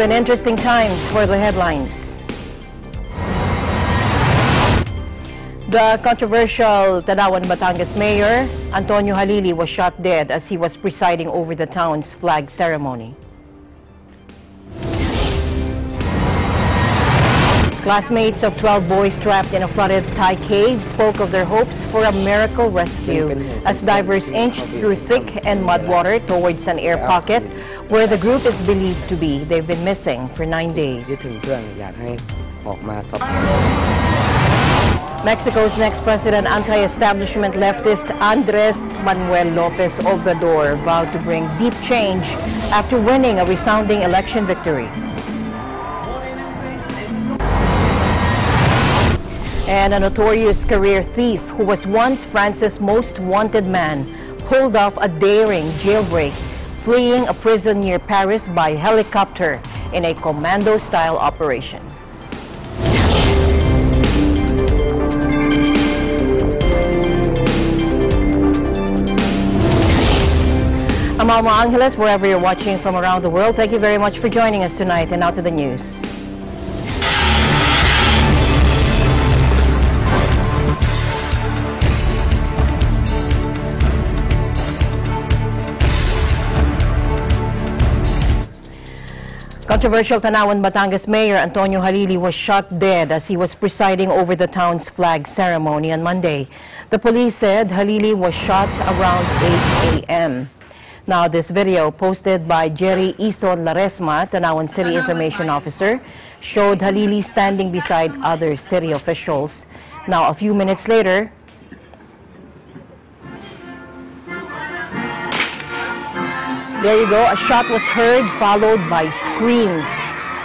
been interesting times for the headlines. The controversial Sandow Batangas Mayor Antonio Halili was shot dead as he was presiding over the town's flag ceremony. Classmates of 12 boys trapped in a flooded Thai cave spoke of their hopes for a miracle rescue as divers inched through thick and mud water towards an air pocket where the group is believed to be. They've been missing for 9 days. Mexico's next president, anti-establishment leftist Andres Manuel Lopez Obrador, vowed to bring deep change after winning a resounding election victory. And a notorious career thief who was once France's most wanted man pulled off a daring jailbreak, fleeing a prison near Paris by helicopter in a commando-style operation. I'm Alma Angeles, wherever you're watching from around the world. Thank you very much for joining us tonight. And now to the news. Controversial Sandow Batangas Mayor Antonio Halili was shot dead as he was presiding over the town's flag ceremony on Monday. The police said Halili was shot around 8 a.m. Now, this video posted by Jerry Ison Laresma, Sandow City Information Officer, showed Halili standing beside other city officials. Now, a few minutes later, there you go, a shot was heard, followed by screams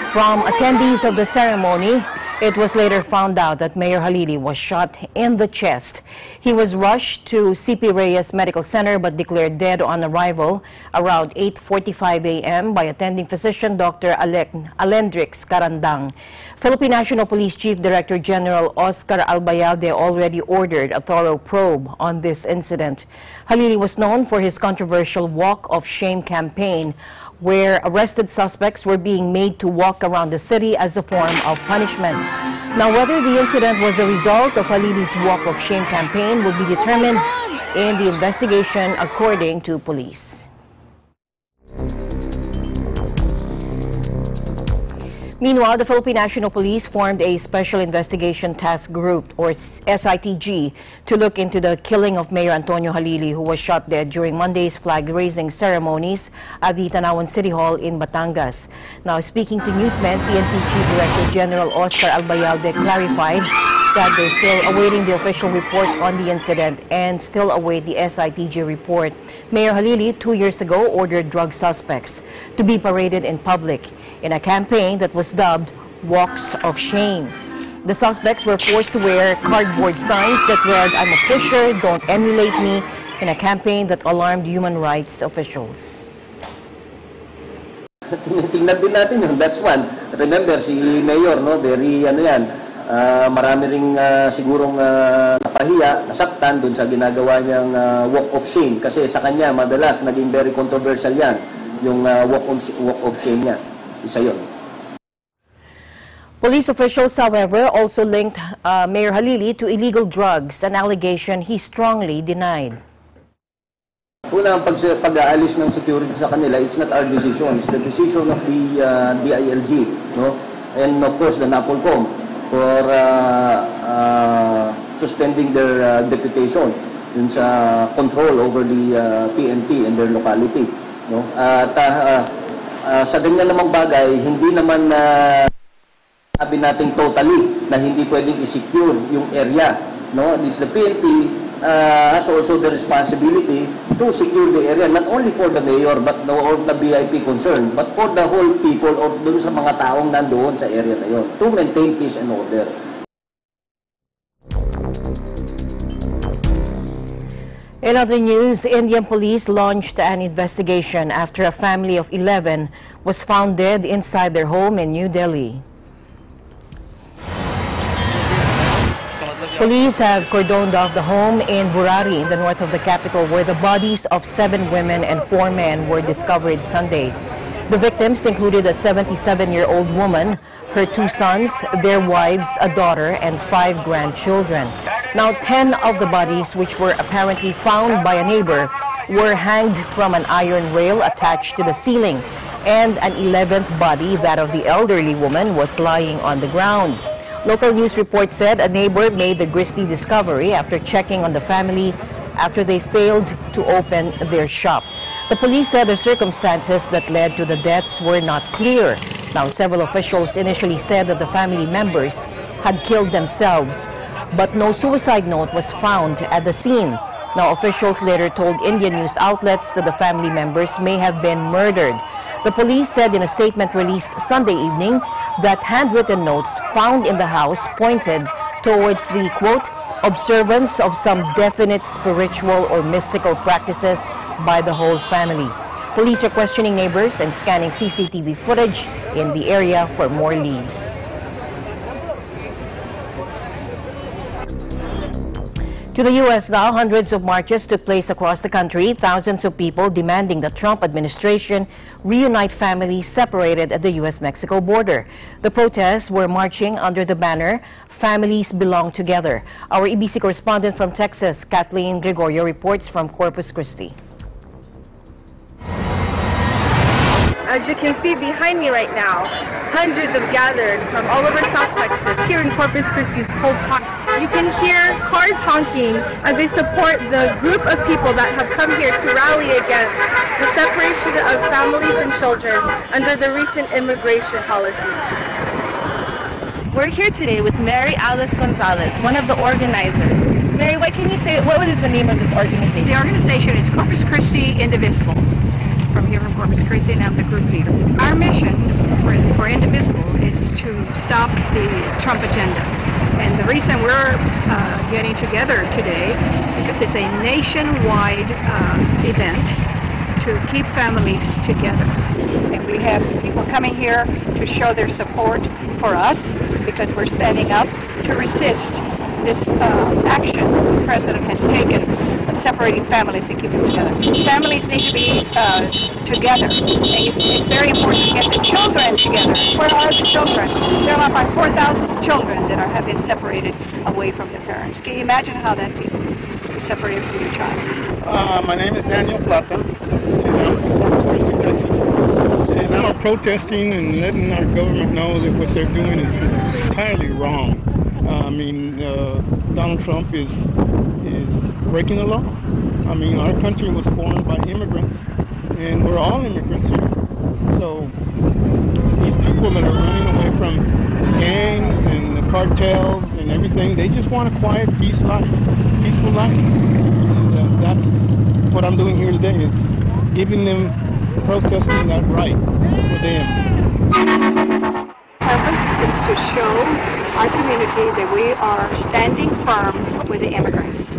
from attendees of the ceremony. It was later found out that Mayor Halili was shot in the chest. He was rushed to CP Reyes Medical Center but declared dead on arrival around 8:45 a.m. by attending physician Dr. Alendrix Carandang. Philippine National Police Chief Director General Oscar Albayalde already ordered a thorough probe on this incident. Halili was known for his controversial Walk of Shame campaign, where arrested suspects were being made to walk around the city as a form of punishment. Now, whether the incident was a result of Halili's Walk of Shame campaign will be determined in the investigation, according to police. Meanwhile, the Philippine National Police formed a Special Investigation Task Group, or SITG, to look into the killing of Mayor Antonio Halili, who was shot dead during Monday's flag-raising ceremonies at the Sandow City Hall in Batangas. Now, speaking to newsmen, PNP Chief Director General Oscar Albayalde clarified that they're still awaiting the official report on the incident and still await the SITG report. Mayor Halili, 2 years ago, ordered drug suspects to be paraded in public in a campaign that was dubbed Walks of Shame. The suspects were forced to wear cardboard signs that read, "I'm a fisher, don't emulate me," in a campaign that alarmed human rights officials. Tingnan din natin yun. That's one. Remember, si Mayor, no, very, marami ring sigurong napahiya, nasaktan dun sa ginagawa niyang walk of shame. Kasi sa kanya, madalas, naging very controversial yan, yung walk of shame niya. Isa yun. Police officials, however, also linked Mayor Halili to illegal drugs, an allegation he strongly denied. Una, ang pag-aalis ng security sa kanila, it's not our decision. It's the decision of the DILG, no? And of course, the NAPOLCOM for suspending their deputation dun sa control over the PNP and their locality, no? At sa ganyan namang bagay, hindi naman sabi natin totally na hindi pwedeng i-secure yung area, no? It's the PNP has also the responsibility to secure the area, not only for the mayor but or the VIP concern, but for the whole people or dun sa mga taong nandoon sa area na yun, to maintain peace and order. In other news, Indian police launched an investigation after a family of 11 was found dead inside their home in New Delhi. Police have cordoned off the home in Burari in the north of the capital, where the bodies of 7 women and 4 men were discovered Sunday. The victims included a 77-year-old woman, her 2 sons, their wives, a daughter, and 5 grandchildren. Now, 10 of the bodies, which were apparently found by a neighbor, were hanged from an iron rail attached to the ceiling, and an 11th body, that of the elderly woman, was lying on the ground. Local news reports said a neighbor made the grisly discovery after checking on the family after they failed to open their shop. The police said the circumstances that led to the deaths were not clear. Now, several officials initially said that the family members had killed themselves, but no suicide note was found at the scene. Now, officials later told Indian news outlets that the family members may have been murdered. The police said in a statement released Sunday evening that handwritten notes found in the house pointed towards the, quote, observance of some definite spiritual or mystical practices by the whole family. Police are questioning neighbors and scanning CCTV footage in the area for more leads. To the U.S. now, hundreds of marches took place across the country, thousands of people demanding the Trump administration reunite families separated at the U.S.-Mexico border. The protests were marching under the banner, Families Belong Together. Our EBC correspondent from Texas, Kathleen Gregorio, reports from Corpus Christi. As you can see behind me right now, hundreds have gathered from all over South Texas here in Corpus Christi's Cold Park. You can hear cars honking as they support the group of people that have come here to rally against the separation of families and children under the recent immigration policies. We're here today with Mary Alice Gonzalez, one of the organizers. Mary, what can you say, what is the name of this organization? The organization is Corpus Christi Indivisible. It's from here from Corpus Christi, and I'm the group leader. Our mission for Indivisible is to stop the Trump agenda. And the reason we're getting together today, because it's a nationwide event to keep families together. And we have people coming here to show their support for us, because we're standing up to resist this action the president has taken of separating families and keeping them together. Families need to be together. And it's very important to get the children together. Where are the children? There are about 4,000 children that have been separated away from their parents. Can you imagine how that feels, to be separated from your child? My name is Daniel Plata, and I'm from Corpus Christi, Texas. And I'm protesting and letting our government know that what they're doing is entirely wrong. Donald Trump is breaking the law. I mean, our country was formed by immigrants, and we're all immigrants here. So these people that are running away from gangs and the cartels and everything, they just want a quiet, peaceful life. And that's what I'm doing here today, is giving them, protesting that right for them. Purpose is to show our community that we are standing firm with the immigrants.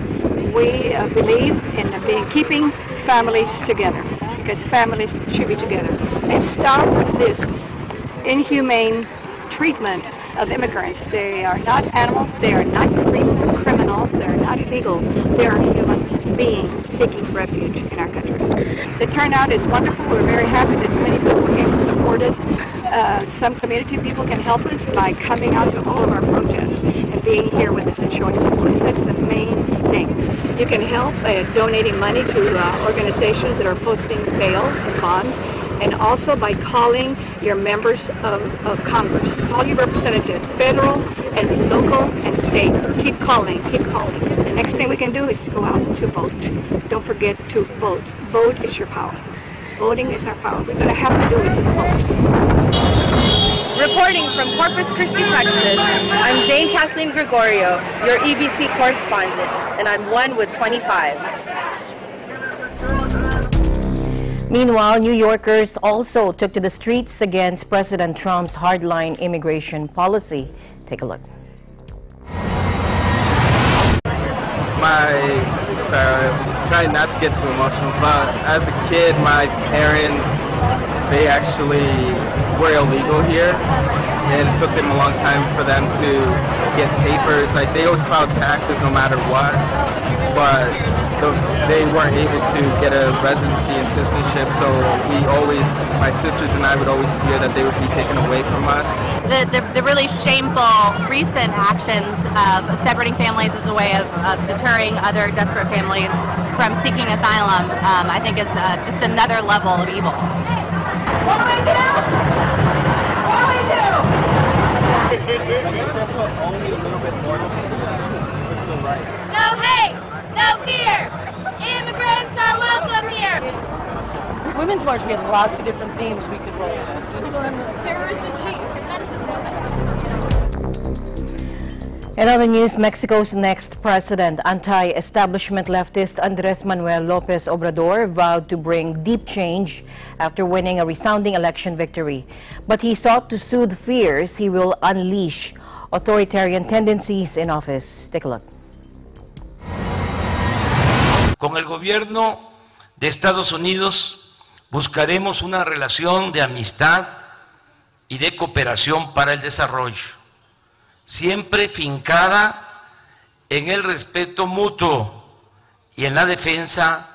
We believe in keeping families together, because families should be together, and stop this inhumane treatment of immigrants. They are not animals, they are not criminals, they are not illegal, they are human beings seeking refuge in our country. The turnout is wonderful. We're very happy that so many people came to support us. Some community people can help us by coming out to all of our protests and being here with us and showing support. That's the main thing. You can help by donating money to organizations that are posting bail and bond, and also by calling your members of Congress. Call your representatives, federal and local and state. Keep calling, keep calling. The next thing we can do is to go out to vote. Don't forget to vote. Vote is your power. Voting is our power. We're going to have to do it with a vote. Reporting from Corpus Christi, Texas, I'm Jane Kathleen Gregorio, your EBC correspondent, and I'm 1 with 25. Meanwhile, New Yorkers also took to the streets against President Trump's hardline immigration policy. Take a look. Trying not to get too emotional, but as a kid, my parents, they actually were illegal here, and it took them a long time for them to get papers. Like, they always filed taxes no matter what, but they weren't able to get a residency and citizenship, so my sisters and I would always fear that they would be taken away from us. The really shameful recent actions of separating families as a way of deterring other desperate families from seeking asylum, I think is just another level of evil. What do we do? What do we do? No hate, no fear. Immigrants are welcome here. Women's March, we had lots of different themes we could roll with. Terrorists and cheat. In other news, Mexico's next president, anti-establishment leftist Andres Manuel Lopez Obrador, vowed to bring deep change after winning a resounding election victory. But he sought to soothe fears he will unleash authoritarian tendencies in office. Take a look. Con el gobierno de Estados Unidos buscaremos una relación de amistad y de cooperación para el desarrollo, siempre fincada en el respeto mutuo y en la defensa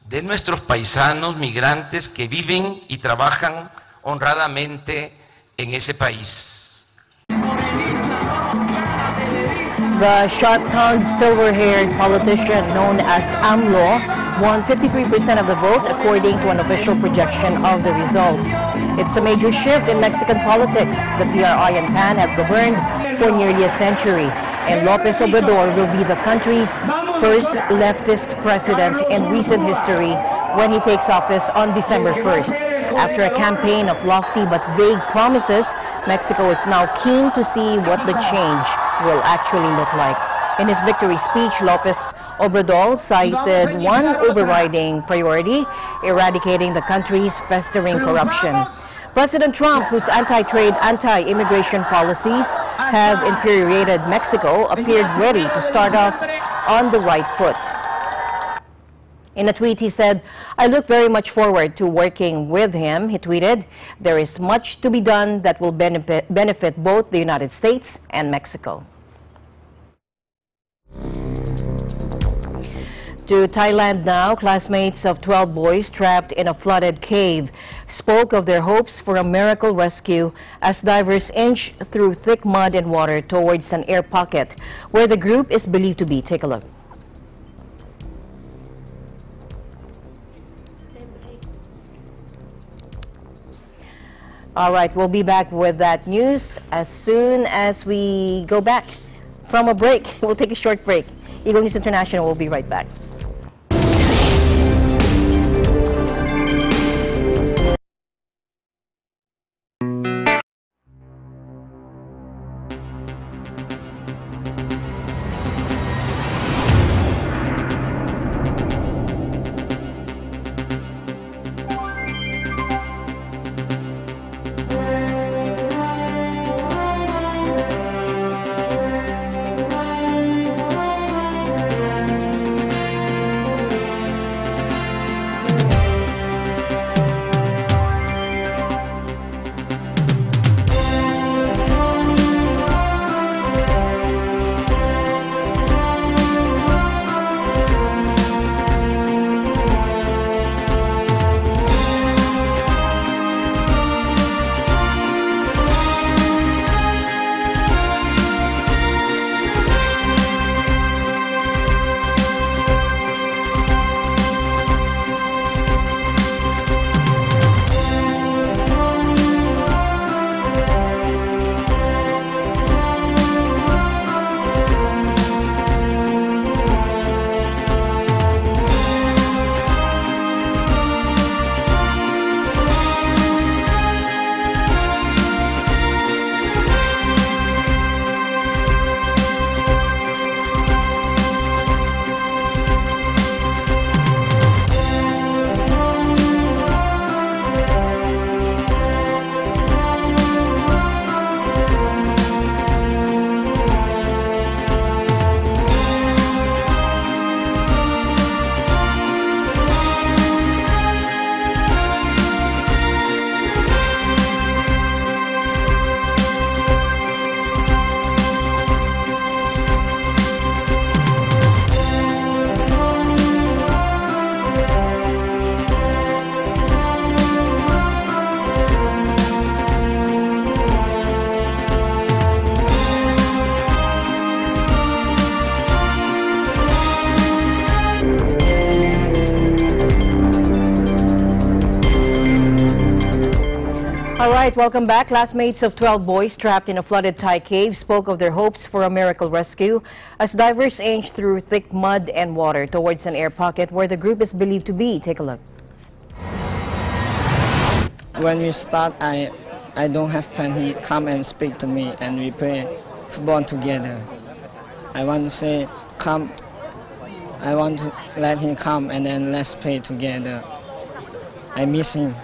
de nuestros paisanos migrantes que viven y trabajan honradamente en ese país. The sharp-tongued, silver-haired politician known as AMLO won 53% of the vote according to an official projection of the results. It's a major shift in Mexican politics. The PRI and PAN have governed for nearly a century, and Lopez Obrador will be the country's first leftist president in recent history when he takes office on December 1st. After a campaign of lofty but vague promises, Mexico is now keen to see what the change will actually look like. In his victory speech, Lopez Obrador cited one overriding priority: eradicating the country's festering corruption. President Trump, whose anti-trade, anti-immigration policies have infuriated Mexico, appeared ready to start off on the right foot. In a tweet, he said, "I look very much forward to working with him." He tweeted, "There is much to be done that will benefit both the United States and Mexico." To Thailand now, classmates of 12 boys trapped in a flooded cave spoke of their hopes for a miracle rescue as divers inch through thick mud and water towards an air pocket where the group is believed to be. Take a look. All right, we'll be back with that news as soon as we go back from a break. We'll take a short break. Eagle News International will be right back. right, welcome back. Classmates of 12 boys trapped in a flooded Thai cave spoke of their hopes for a miracle rescue as divers inched through thick mud and water towards an air pocket where the group is believed to be. Take a look. When we start, I don't have plan. He come and speak to me and we play football together. I want to say, come. I want to let him come and then let's play together. I miss him.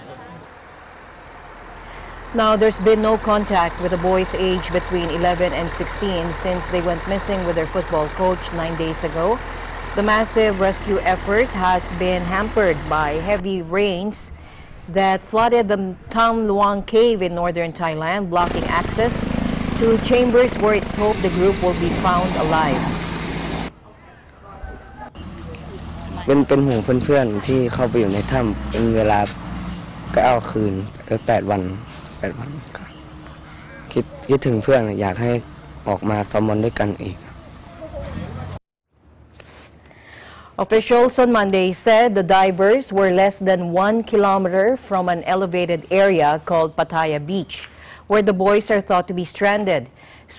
Now, there's been no contact with the boys aged between 11 and 16 since they went missing with their football coach 9 days ago. The massive rescue effort has been hampered by heavy rains that flooded the Tham Luang cave in northern Thailand, blocking access to chambers where it's hoped the group will be found alive. เป็นห่วงเพื่อนๆที่เข้าไปอยู่ในถ้ำเป็นเวลา9 คืน8 วันครับคิดถึงเพื่อนอยากให้ออกมาซ้อมบอลด้วยกันอีก Officials on Monday said the divers were less than 1 kilometer from an elevated area called Pattaya Beach, where the boys are thought to be stranded.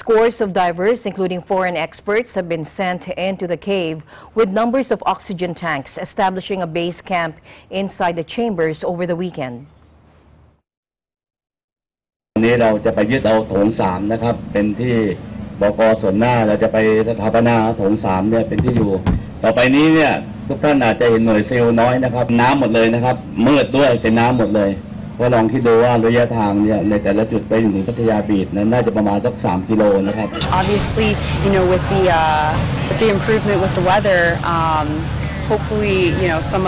Scores of divers, including foreign experts, have been sent into the cave with numbers of oxygen tanks, establishing a base camp inside the chambers over the weekend. วันนี้เราจะไปยึดเอาโถง3นะครับเป็นที่บก.ส่วนหน้าเราจะไปสถาปนาโถง3เนี่ยเป็นที่อยู่ต่อไปนี้เนี่ยทุกท่านอาจจะเห็นหน่วยซิลน้อยนะครับน้ำหมดเลยนะครับมืดด้วยเป็นน้ำหมดเลยก็ลองคิดดูว่าระยะทางเนี่ยในแต่ละจุดไปถึงพัทยาบีชนั้นน่าจะประมาณสัก3 กิโลนะครับ Obviously, you know, with the improvement with the weather, hopefully, you know, some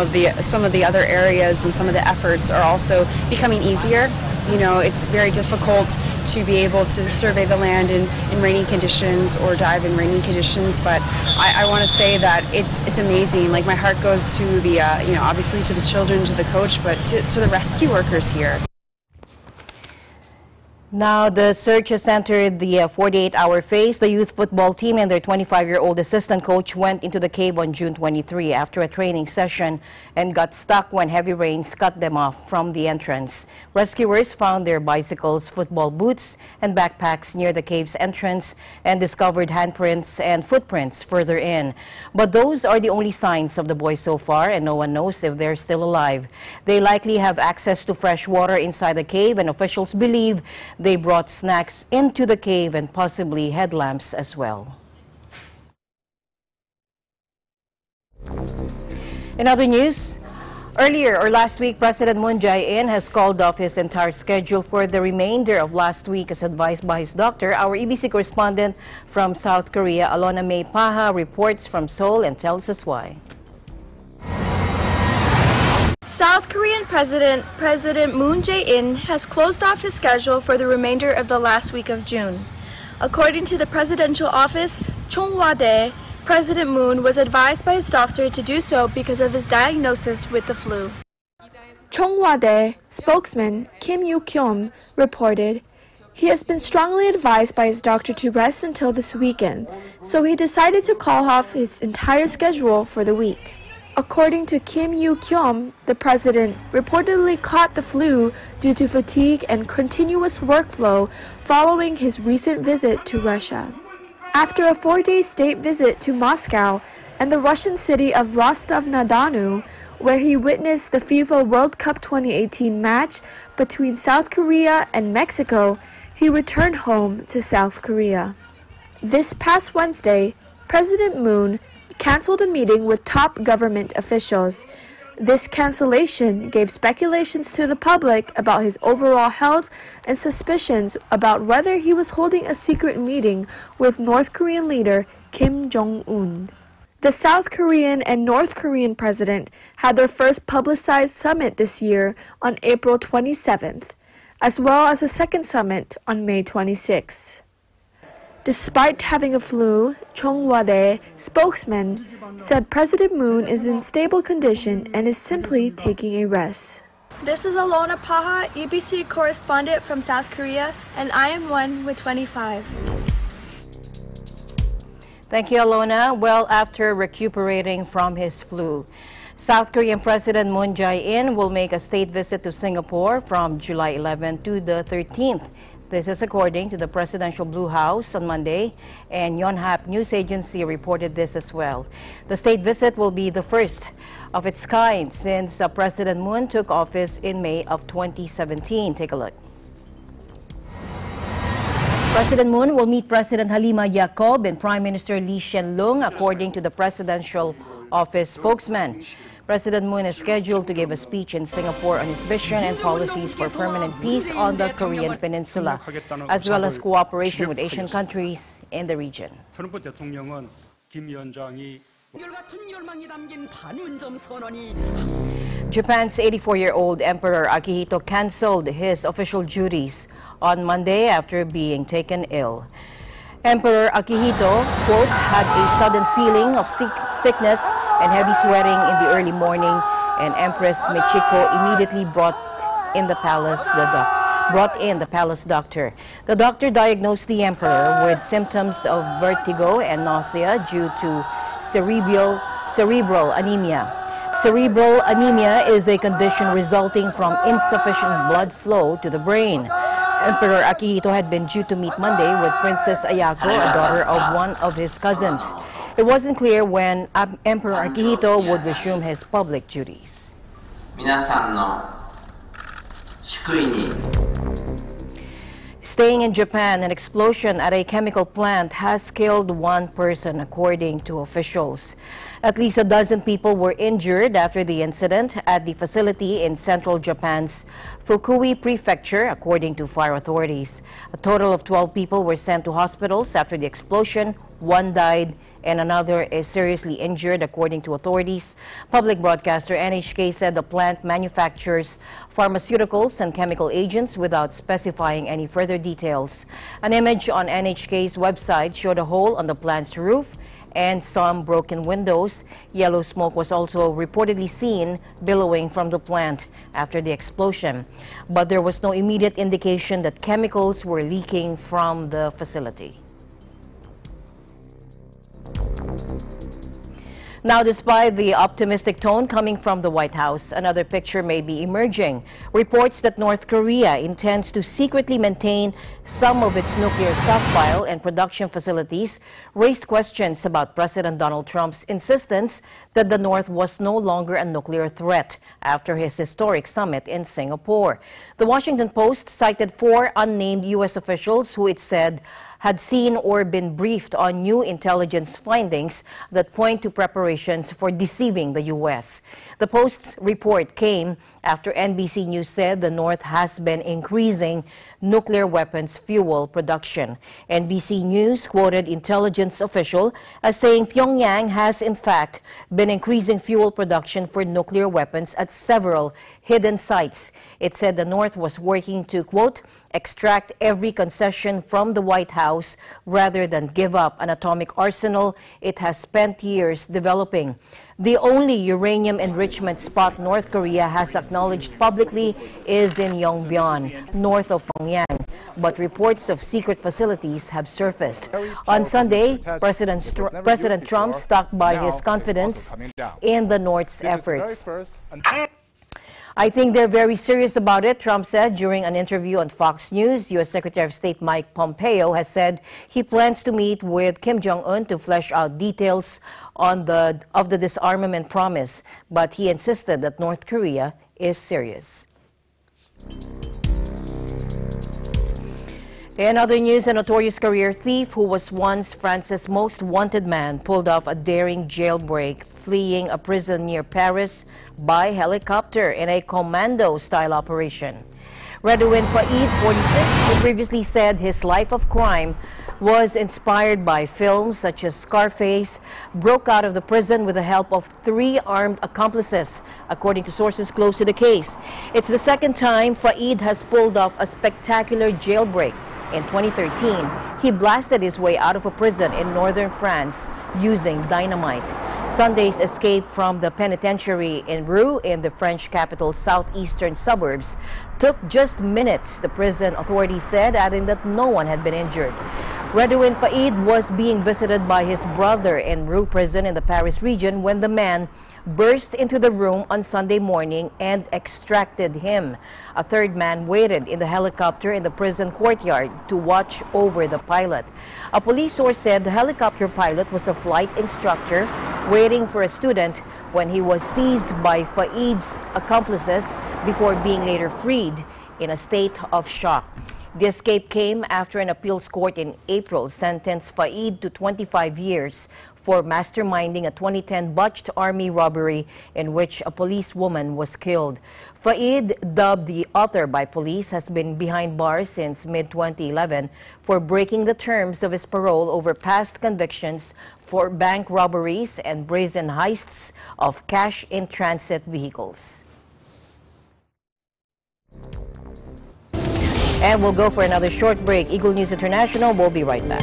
of the other areas and some of the efforts are also becoming easier. You know, it's very difficult to be able to survey the land in rainy conditions or dive in rainy conditions, but I want to say that it's amazing. Like, my heart goes to the, you know, obviously to the children, to the coach, but to the rescue workers here. Now, the search has entered the 48-hour phase. The youth football team and their 25-year-old assistant coach went into the cave on June 23 after a training session and got stuck when heavy rains cut them off from the entrance. Rescuers found their bicycles, football boots, and backpacks near the cave's entrance and discovered handprints and footprints further in. But those are the only signs of the boys so far, and no one knows if they're still alive. They likely have access to fresh water inside the cave, and officials believe they brought snacks into the cave and possibly headlamps as well. In other news, earlier or last week, President Moon Jae-in has called off his entire schedule for the remainder of last week as advised by his doctor. Our EBC correspondent from South Korea, Alona May Paha, reports from Seoul and tells us why. South Korean President Moon Jae-in has closed off his schedule for the remainder of the last week of June. According to the presidential office, Chonghwa-dae, President Moon was advised by his doctor to do so because of his diagnosis with the flu. Chonghwa-dae spokesman Kim Yoo-kyum reported, "He has been strongly advised by his doctor to rest until this weekend, so he decided to call off his entire schedule for the week." According to Kim Yoo-kyum, the president reportedly caught the flu due to fatigue and continuous workflow following his recent visit to Russia. After a 4-day state visit to Moscow and the Russian city of Rostov-na-Donu, where he witnessed the FIFA World Cup 2018 match between South Korea and Mexico, he returned home to South Korea. This past Wednesday, President Moon canceled a meeting with top government officials. This cancellation gave speculations to the public about his overall health and suspicions about whether he was holding a secret meeting with North Korean leader Kim Jong-un. The South Korean and North Korean president had their first publicized summit this year on April 27th, as well as a second summit on May 26th. Despite having a flu, Chonghwa-dae spokesman said President Moon is in stable condition and is simply taking a rest. This is Alona Paha, EBC correspondent from South Korea, and I am one with 25. Thank you, Alona. Well, after recuperating from his flu, South Korean President Moon Jae-in will make a state visit to Singapore from July 11 to the 13th. This is according to the Presidential Blue House on Monday, and Yonhap News Agency reported this as well. The state visit will be the first of its kind since President Moon took office in May of 2017. Take a look. President Moon will meet President Halima Yacob and Prime Minister Lee Hsien Loong, according to the Presidential Office spokesman. President Moon is scheduled to give a speech in Singapore on his vision and policies for permanent peace on the Korean Peninsula, as well as cooperation with Asian countries in the region. Japan's 84-year-old Emperor Akihito canceled his official duties on Monday after being taken ill. Emperor Akihito, quote, had a sudden feeling of sickness and heavy sweating in the early morning, and Empress Michiko immediately brought in the palace doctor. The doctor diagnosed the emperor with symptoms of vertigo and nausea due to cerebral anemia. Cerebral anemia is a condition resulting from insufficient blood flow to the brain. Emperor Akihito had been due to meet Monday with Princess Ayako, a daughter of one of his cousins. It wasn't clear when Emperor Akihito would resume his public duties. Staying in Japan, an explosion at a chemical plant has killed one person, according to officials. At least a dozen people were injured after the incident at the facility in central Japan's Fukui Prefecture, according to fire authorities. A total of 12 people were sent to hospitals after the explosion. One died and another is seriously injured, according to authorities. Public broadcaster NHK said the plant manufactures pharmaceuticals and chemical agents without specifying any further details. An image on NHK's website showed a hole on the plant's roof and some broken windows. Yellow smoke was also reportedly seen billowing from the plant after the explosion, but there was no immediate indication that chemicals were leaking from the facility. Now, despite the optimistic tone coming from the White House, another picture may be emerging. Reports that North Korea intends to secretly maintain some of its nuclear stockpile and production facilities raised questions about President Donald Trump's insistence that the North was no longer a nuclear threat after his historic summit in Singapore. The Washington Post cited 4 unnamed U.S. officials who it said had seen or been briefed on new intelligence findings that point to preparations for deceiving the U.S. The Post's report came after NBC News said the North has been increasing nuclear weapons fuel production. NBC News quoted intelligence official as saying Pyongyang has in fact been increasing fuel production for nuclear weapons at several hidden sites. It said the North was working to, quote, extract every concession from the White House rather than give up an atomic arsenal it has spent years developing. The only uranium enrichment spot North Korea has acknowledged publicly is in Yongbyon, north of Pyongyang, but reports of secret facilities have surfaced. On Sunday, President Trump stopped by his confidence in the North's efforts. I think they're very serious about it, Trump said during an interview on Fox News. U.S. Secretary of State Mike Pompeo has said he plans to meet with Kim Jong-un to flesh out details of the disarmament promise, but he insisted that North Korea is serious. In other news, a notorious career thief who was once France's most wanted man pulled off a daring jailbreak, fleeing a prison near Paris by helicopter in a commando-style operation. Redouane Faid, 46, who previously said his life of crime was inspired by films such as Scarface, broke out of the prison with the help of 3 armed accomplices, according to sources close to the case. It's the second time Faid has pulled off a spectacular jailbreak. In 2013, he blasted his way out of a prison in northern France using dynamite. Sunday's escape from the penitentiary in Rouen in the French capital's southeastern suburbs took just minutes, the prison authorities said, adding that no one had been injured. Redouane Faid was being visited by his brother in Rouen prison in the Paris region when the man burst into the room on Sunday morning and extracted him. A third man waited in the helicopter in the prison courtyard to watch over the pilot. A police source said the helicopter pilot was a flight instructor waiting for a student when he was seized by Faid's accomplices before being later freed in a state of shock. The escape came after an appeals court in April sentenced Faid to 25 years for masterminding a 2010 botched army robbery in which a policewoman was killed. Faid, dubbed the Otter by police, has been behind bars since mid-2011 for breaking the terms of his parole over past convictions for bank robberies and brazen heists of cash-in-transit vehicles. And we'll go for another short break. Eagle News International will be right back.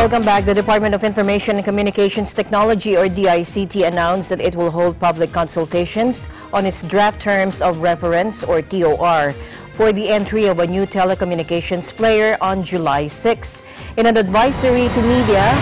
Welcome back. The Department of Information and Communications Technology, or DICT, announced that it will hold public consultations on its draft terms of reference, or TOR, for the entry of a new telecommunications player on July 6. In an advisory to media,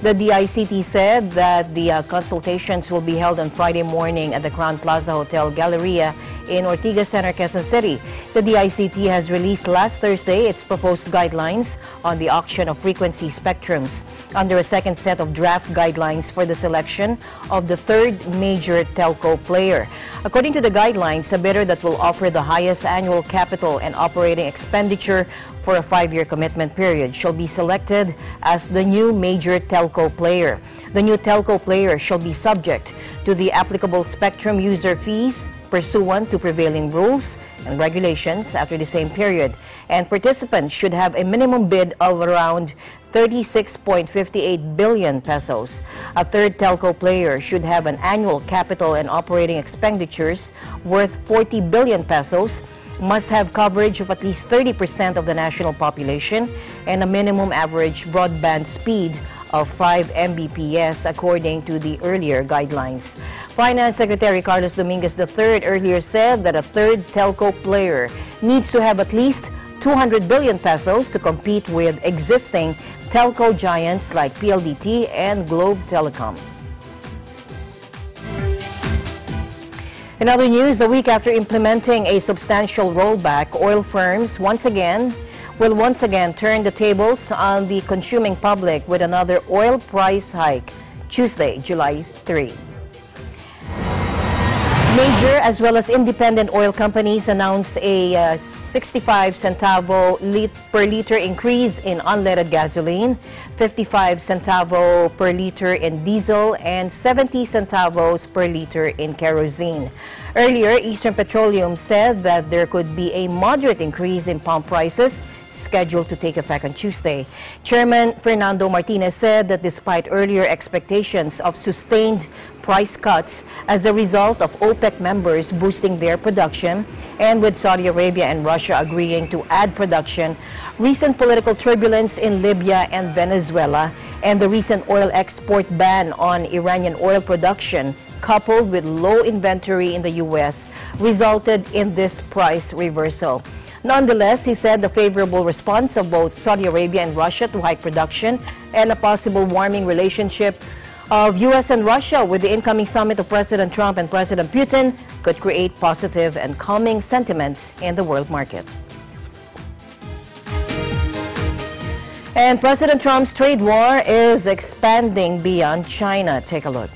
the DICT said that the consultations will be held on Friday morning at the Crown Plaza Hotel Galleria in Ortigas Center, Quezon City. The DICT has released last Thursday its proposed guidelines on the auction of frequency spectrums under a second set of draft guidelines for the selection of the third major telco player. According to the guidelines, a bidder that will offer the highest annual capital and operating expenditure for a 5-year commitment period shall be selected as the new major telco player. The new telco player shall be subject to the applicable spectrum user fees pursuant to prevailing rules and regulations after the same period, and participants should have a minimum bid of around 36.58 billion pesos. A third telco player should have an annual capital and operating expenditures worth 40 billion pesos, must have coverage of at least 30% of the national population, and a minimum average broadband speed of 5 Mbps according to the earlier guidelines. Finance Secretary Carlos Dominguez III earlier said that a third telco player needs to have at least 200 billion pesos to compete with existing telco giants like PLDT and Globe Telecom. In other news, a week after implementing a substantial rollback, oil firms will once again turn the tables on the consuming public with another oil price hike Tuesday, July 3. Major as well as independent oil companies announced a 65 centavo per liter increase in unleaded gasoline, 55 centavo per liter in diesel, and 70 centavos per liter in kerosene. Earlier, Eastern Petroleum said that there could be a moderate increase in pump prices scheduled to take effect on Tuesday. Chairman Fernando Martinez said that despite earlier expectations of sustained price cuts as a result of OPEC members boosting their production, and with Saudi Arabia and Russia agreeing to add production, recent political turbulence in Libya and Venezuela, and the recent oil export ban on Iranian oil production, coupled with low inventory in the U.S., resulted in this price reversal. Nonetheless, he said the favorable response of both Saudi Arabia and Russia to hike production and a possible warming relationship of U.S. and Russia with the incoming summit of President Trump and President Putin could create positive and calming sentiments in the world market. And President Trump's trade war is expanding beyond China. Take a look.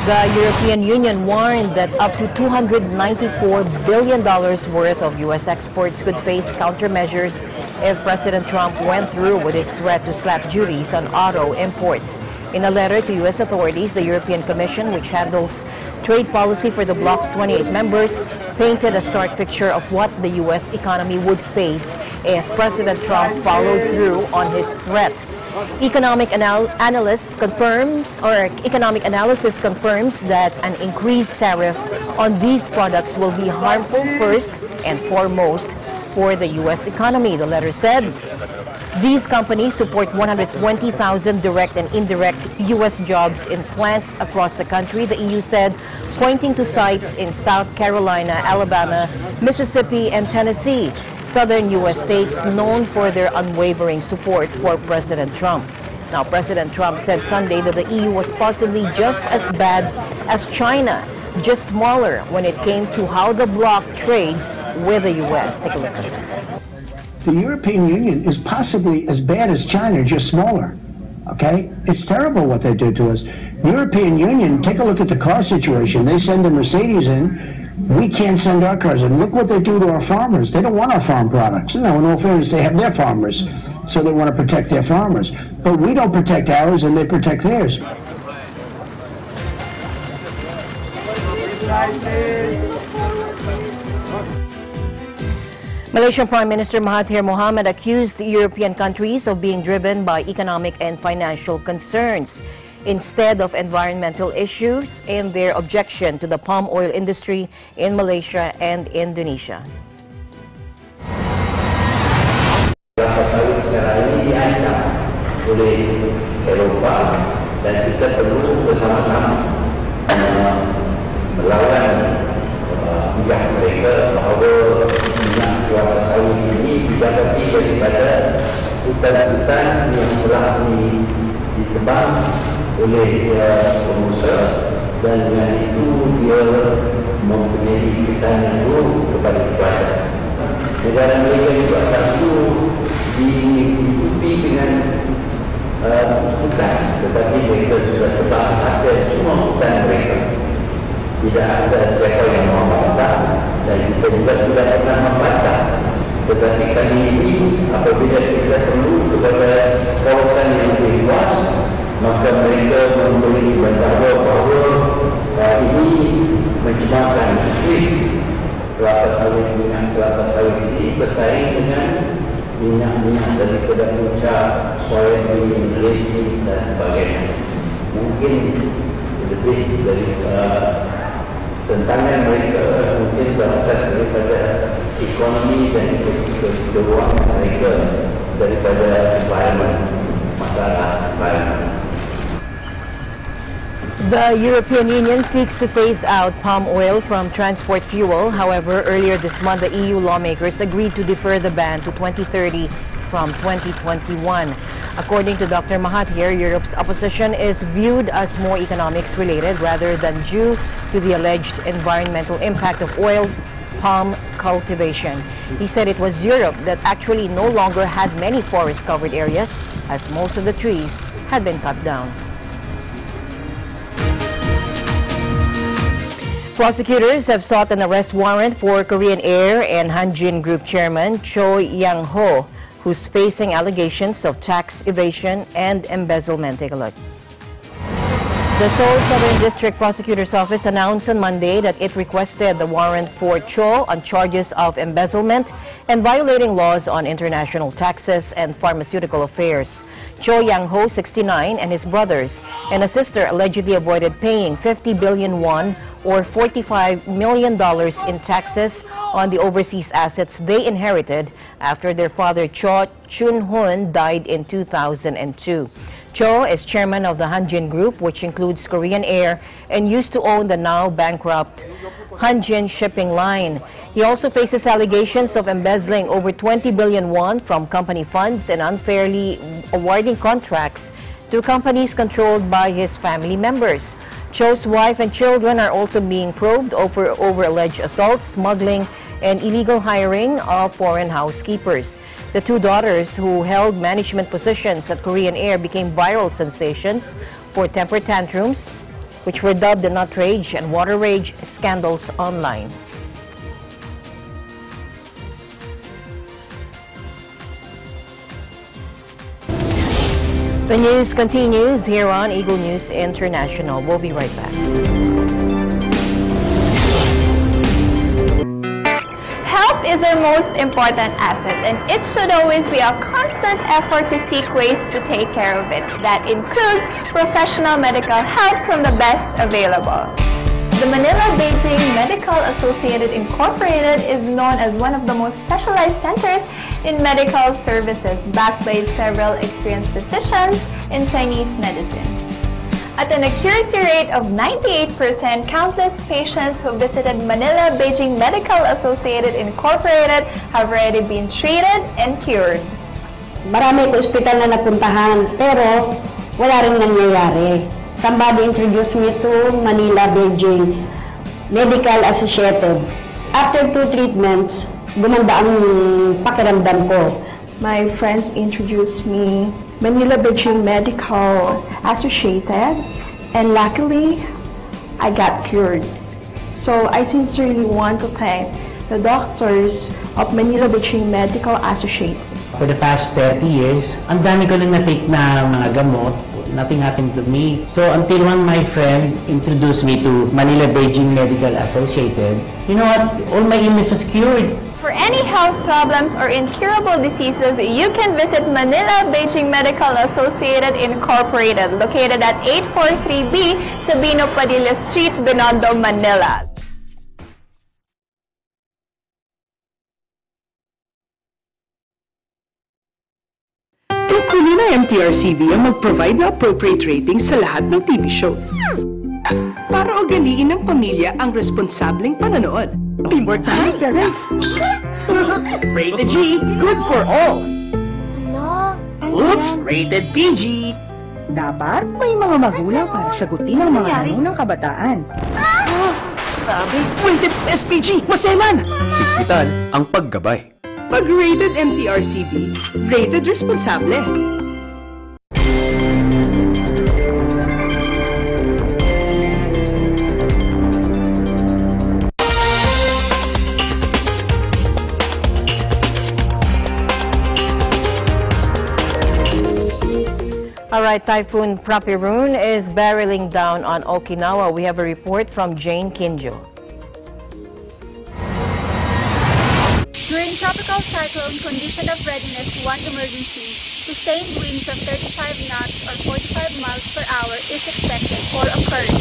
The European Union warned that up to $294 billion worth of U.S. exports could face countermeasures if President Trump went through with his threat to slap duties on auto imports. In a letter to U.S. authorities, the European Commission, which handles trade policy for the bloc's 28 members, painted a stark picture of what the U.S. economy would face if President Trump followed through on his threat. Economic analysis confirms that an increased tariff on these products will be harmful first and foremost for the U.S. economy. The letter said these companies support 120,000 direct and indirect U.S. jobs in plants across the country, the EU said, pointing to sites in South Carolina, Alabama, Mississippi, and Tennessee, southern U.S. states known for their unwavering support for President Trump. Now, President Trump said Sunday that the EU was possibly just as bad as China, just smaller when it came to how the bloc trades with the U.S. Take a listen. The European Union is possibly as bad as China, just smaller. Okay? It's terrible what they do to us. The European Union, take a look at the car situation. They send the Mercedes in. We can't send our cars in. Look what they do to our farmers. They don't want our farm products. You know, in all fairness, they have their farmers, so they want to protect their farmers. But we don't protect ours, and they protect theirs. Malaysian Prime Minister Mahathir Mohamad accused European countries of being driven by economic and financial concerns instead of environmental issues in their objection to the palm oil industry in Malaysia and Indonesia. Kelapa sawit sekarang ini diancam oleh Eropa dan kita perlu bersama-sama melawan pihak mereka bahawa minyak kelapa sawit ini didapati daripada hutan-hutan yang telah ditebang oleh pengusaha, dan dengan itu dia mempunyai kesan yang buruk kepada cuaca. Negara mereka juga satu diikuti dengan hutan, tetapi mereka sudah tebang hampir semua hutan mereka. Tidak ada siapa yang membantah, dan kita juga sudah pernah membantah. Tetapi kali ini apabila kita perlu kepada kawasan yang lebih luas, maka mereka memberi bandara bahawa ini mencemarkan iklim. Kelapa sawit, minyak kelapa sawit ini bersaing dengan minyak-minyak daripada puncak, soybean, rapeseed dan sebagainya. Mungkin lebih dari tentangan mereka mungkin berasal daripada ekonomi dan keluaran mereka daripada environment, masalah environment. The European Union seeks to phase out palm oil from transport fuel. However, earlier this month, the EU lawmakers agreed to defer the ban to 2030 from 2021. According to Dr. Mahathir, Europe's opposition is viewed as more economics related rather than due to the alleged environmental impact of oil palm cultivation. He said it was Europe that actually no longer had many forest-covered areas, as most of the trees had been cut down. Prosecutors have sought an arrest warrant for Korean Air and Hanjin Group Chairman Choi Yang-ho, who's facing allegations of tax evasion and embezzlement. Take a look. The Seoul Southern District Prosecutor's Office announced on Monday that it requested the warrant for Cho on charges of embezzlement and violating laws on international taxes and pharmaceutical affairs. Cho Yang-ho, 69, and his brothers and a sister allegedly avoided paying 50 billion won or $45 million in taxes on the overseas assets they inherited after their father Cho Chun-hoon died in 2002. Cho is chairman of the Hanjin Group, which includes Korean Air, and used to own the now bankrupt Hanjin shipping line. He also faces allegations of embezzling over 20 billion won from company funds and unfairly awarding contracts to companies controlled by his family members. Cho's wife and children are also being probed over alleged assaults, smuggling, and illegal hiring of foreign housekeepers. The two daughters, who held management positions at Korean Air, became viral sensations for temper tantrums, which were dubbed the nut rage and water rage scandals online. The news continues here on Eagle News International. We'll be right back. Health is our most important asset, and it should always be a constant effort to seek ways to take care of it. That includes professional medical help from the best available. The Manila Beijing Medical Associated Incorporated is known as one of the most specialized centers in medical services, backed by several experienced physicians in Chinese medicine. At an accuracy rate of 98%, countless patients who visited Manila Beijing Medical Associated Incorporated have already been treated and cured. Marami ko ospital na napuntahan, pero wala rin nangyayari. Somebody introduced me to Manila Beijing Medical Associated. After 2 treatments, gumanda ang pakiramdam ko. My friends introduced me Manila Beijing Medical Associated, and luckily, I got cured. So I sincerely want to thank the doctors of Manila Beijing Medical Associated. For the past 30 years, ang dami ko nang na-take na mga gamot. Nothing happened to me. So until one my friend introduced me to Manila Beijing Medical Associated, you know what? All my illness was cured. For any health problems or incurable diseases, you can visit Manila Beijing Medical Associated Incorporated, located at 843B Sabino Padilla Street, Binondo, Manila. Tungkulin ng MTRCB ang mag-provide na appropriate ratings sa lahat ng TV shows. Para ugaliin ng pamilya ang responsableng panonood. Teamwork tayo, parents! Rated G, good for all. Oops, rated PG. Dapat may mga magulang para sagutin ang mga tanong ng kabataan. Sabi, rated SPG, maselan! Higpitan ang paggabay. Pag rated MTRCB, rated responsable. All right, Typhoon Prapiroon is barreling down on Okinawa. We have a report from Jane Kinjo. During tropical cyclone condition of readiness 1 emergency, sustained winds of 35 knots or 45 miles per hour is expected or occurred.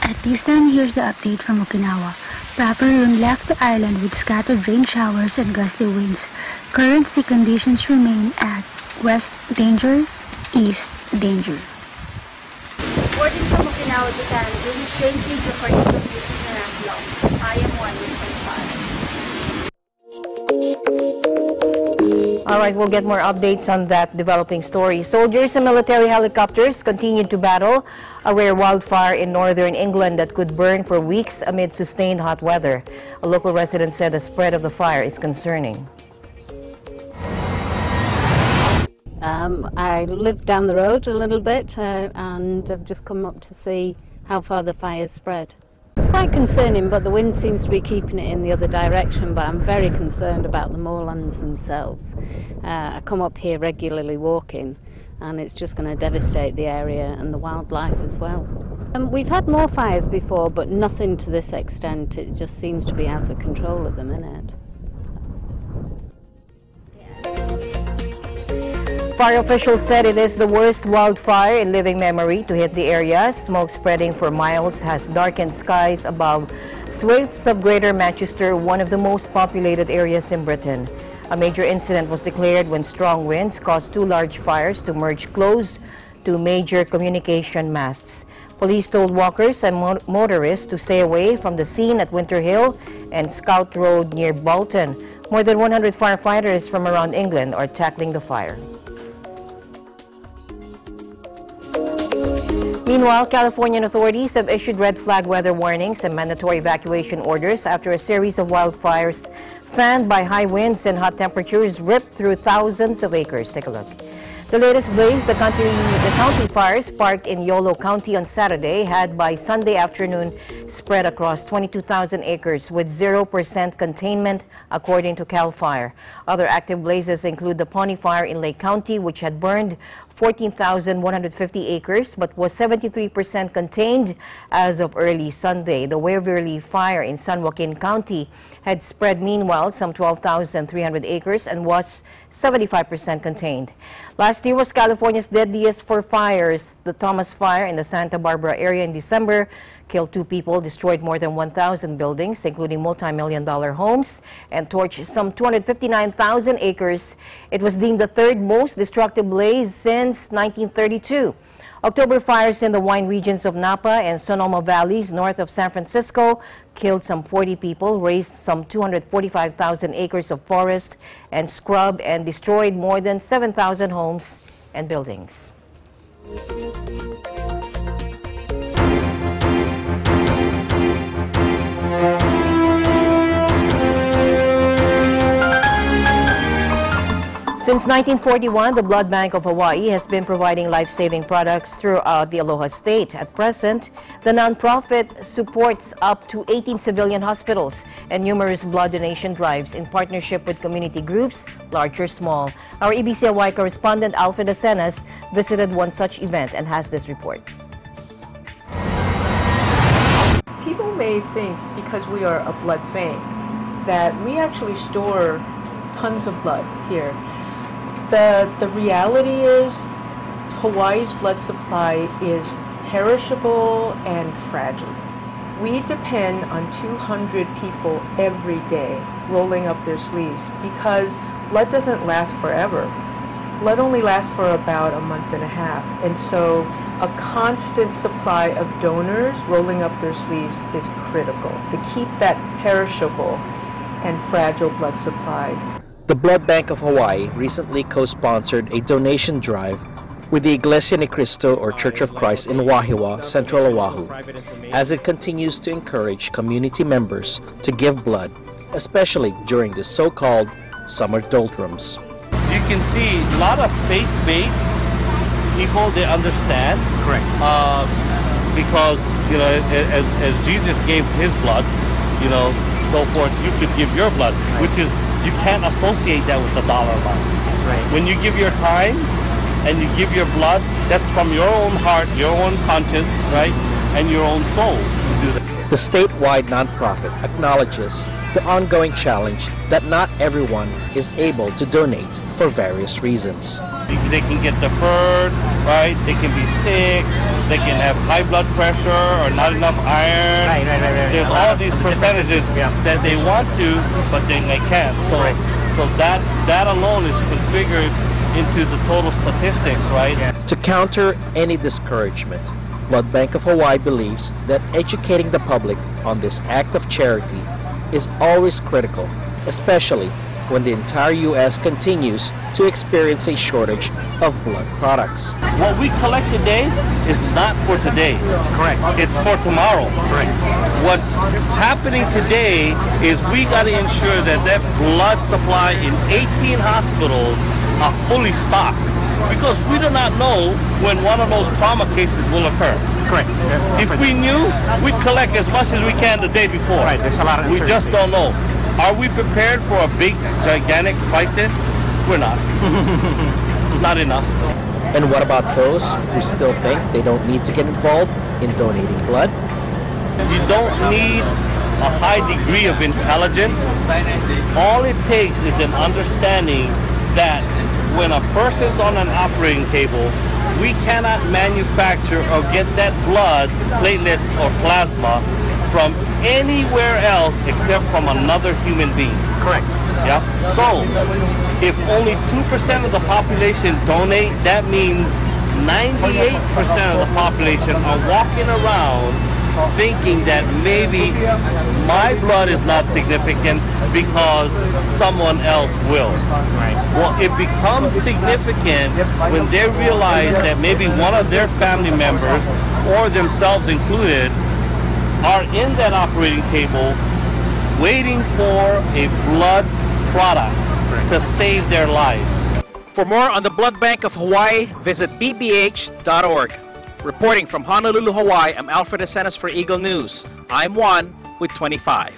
At this time, here's the update from Okinawa. Prapiroon left the island with scattered rain showers and gusty winds. Current sea conditions remain at west danger, east danger. Reporting from Okinawa, Japan, this is Jane Kinjo for News International. I am 1.5. All right, we'll get more updates on that developing story. Soldiers and military helicopters continued to battle a rare wildfire in northern England that could burn for weeks amid sustained hot weather. A local resident said the spread of the fire is concerning. I live down the road a little bit and I've just come up to see how far the fire spread. It's quite concerning, but the wind seems to be keeping it in the other direction, but I'm very concerned about the moorlands themselves. I come up here regularly walking and it's just going to devastate the area and the wildlife as well. We've had more fires before, but nothing to this extent. It just seems to be out of control at the minute. Fire officials said it is the worst wildfire in living memory to hit the area. Smoke spreading for miles has darkened skies above swathes of Greater Manchester, one of the most populated areas in Britain. A major incident was declared when strong winds caused two large fires to merge close to major communication masts. Police told walkers and motorists to stay away from the scene at Winter Hill and Scout Road near Bolton. More than 100 firefighters from around England are tackling the fire. Meanwhile, Californian authorities have issued red flag weather warnings and mandatory evacuation orders after a series of wildfires fanned by high winds and hot temperatures ripped through thousands of acres. Take a look. The latest blaze, the county fire sparked in Yolo County on Saturday, had by Sunday afternoon spread across 22,000 acres with 0% containment, according to CAL FIRE. Other active blazes include the Pawnee Fire in Lake County, which had burned 14,150 acres but was 73% contained as of early Sunday. The Waverly Fire in San Joaquin County had spread meanwhile some 12,300 acres and was 75% contained. Last year was California's deadliest for fires. The Thomas Fire in the Santa Barbara area in December killed 2 people, destroyed more than 1,000 buildings, including multi-million-dollar homes, and torched some 259,000 acres. It was deemed the third most destructive blaze since 1932. October fires in the wine regions of Napa and Sonoma Valleys north of San Francisco killed some 40 people, razed some 245,000 acres of forest and scrub, and destroyed more than 7,000 homes and buildings. Since 1941, the Blood Bank of Hawaii has been providing life-saving products throughout the Aloha State. At present, the nonprofit supports up to 18 civilian hospitals and numerous blood donation drives in partnership with community groups, large or small. Our EBC Hawaii correspondent Alfred Acenas visited one such event and has this report. People may think, because we are a blood bank, that we actually store tons of blood here. The reality is Hawaii's blood supply is perishable and fragile. We depend on 200 people every day rolling up their sleeves because blood doesn't last forever. Blood only lasts for about a month and a half, and so a constant supply of donors rolling up their sleeves is critical to keep that perishable and fragile blood supply. The Blood Bank of Hawaii recently co-sponsored a donation drive with the Iglesia Ni Cristo or Church of Christ in Wahiawa, Central Oahu, as it continues to encourage community members to give blood, especially during the so-called summer doldrums. You can see a lot of faith-based people, they understand. Correct. Because, you know, as Jesus gave his blood, you know, so forth, you could give your blood, right, which is, you can't associate that with the dollar amount. Right. When you give your time and you give your blood, that's from your own heart, your own conscience, right, and your own soul. You do that. The statewide nonprofit acknowledges the ongoing challenge that not everyone is able to donate for various reasons. They can get deferred, right? They can be sick. They can have high blood pressure or not enough iron. Right. There's all these percentages that they want to, but they can't. So that alone is configured into the total statistics, right? To counter any discouragement, Blood Bank of Hawaii believes that educating the public on this act of charity is always critical, especially when the entire U.S. continues to experience a shortage of blood products. What we collect today is not for today. Correct. It's for tomorrow. Correct. What's happening today is we got to ensure that that blood supply in 18 hospitals are fully stocked, because we do not know when one of those trauma cases will occur. Correct. If we knew, we'd collect as much as we can the day before. Right. There's a lot of uncertainty. We just don't know. Are we prepared for a big, gigantic crisis? We're not. Not enough. And what about those who still think they don't need to get involved in donating blood? You don't need a high degree of intelligence. All it takes is an understanding that when a person's on an operating table, we cannot manufacture or get that blood, platelets, or plasma from anywhere else except from another human being. Correct. Yeah. So, if only 2% of the population donate, that means 98% of the population are walking around thinking that maybe my blood is not significant because someone else will. Well, it becomes significant when they realize that maybe one of their family members, or themselves included, are in that operating table waiting for a blood product to save their lives. For more on the Blood Bank of Hawaii, visit bbh.org. Reporting from Honolulu, Hawaii, I'm Alfred Asenas for Eagle News. I'm Juan with 25.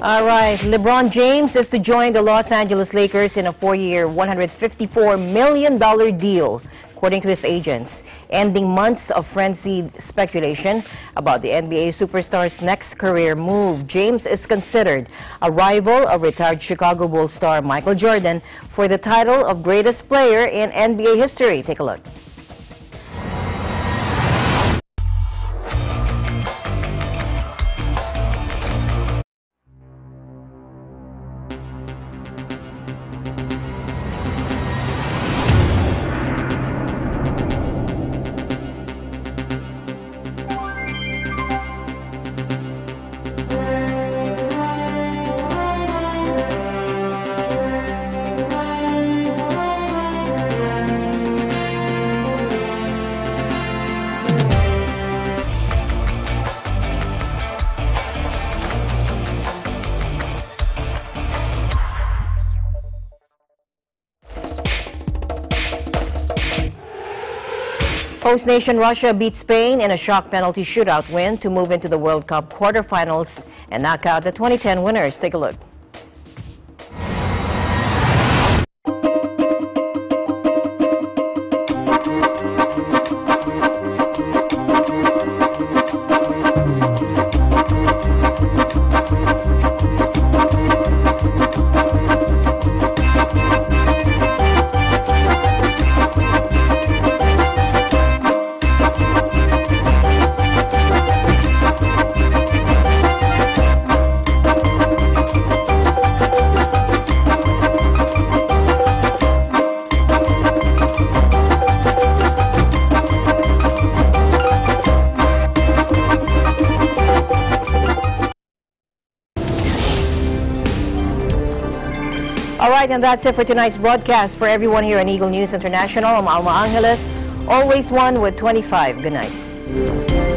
All right, LeBron James is to join the Los Angeles Lakers in a 4-year, $154 million deal, according to his agents, ending months of frenzied speculation about the NBA superstar's next career move. James is considered a rival of retired Chicago Bulls star Michael Jordan for the title of greatest player in NBA history. Take a look. Host nation Russia beat Spain in a shock penalty shootout win to move into the World Cup quarterfinals and knock out the 2010 winners. Take a look. All right, and that's it for tonight's broadcast. For everyone here on Eagle News International, I'm Alma Angeles, always one with 25. Good night.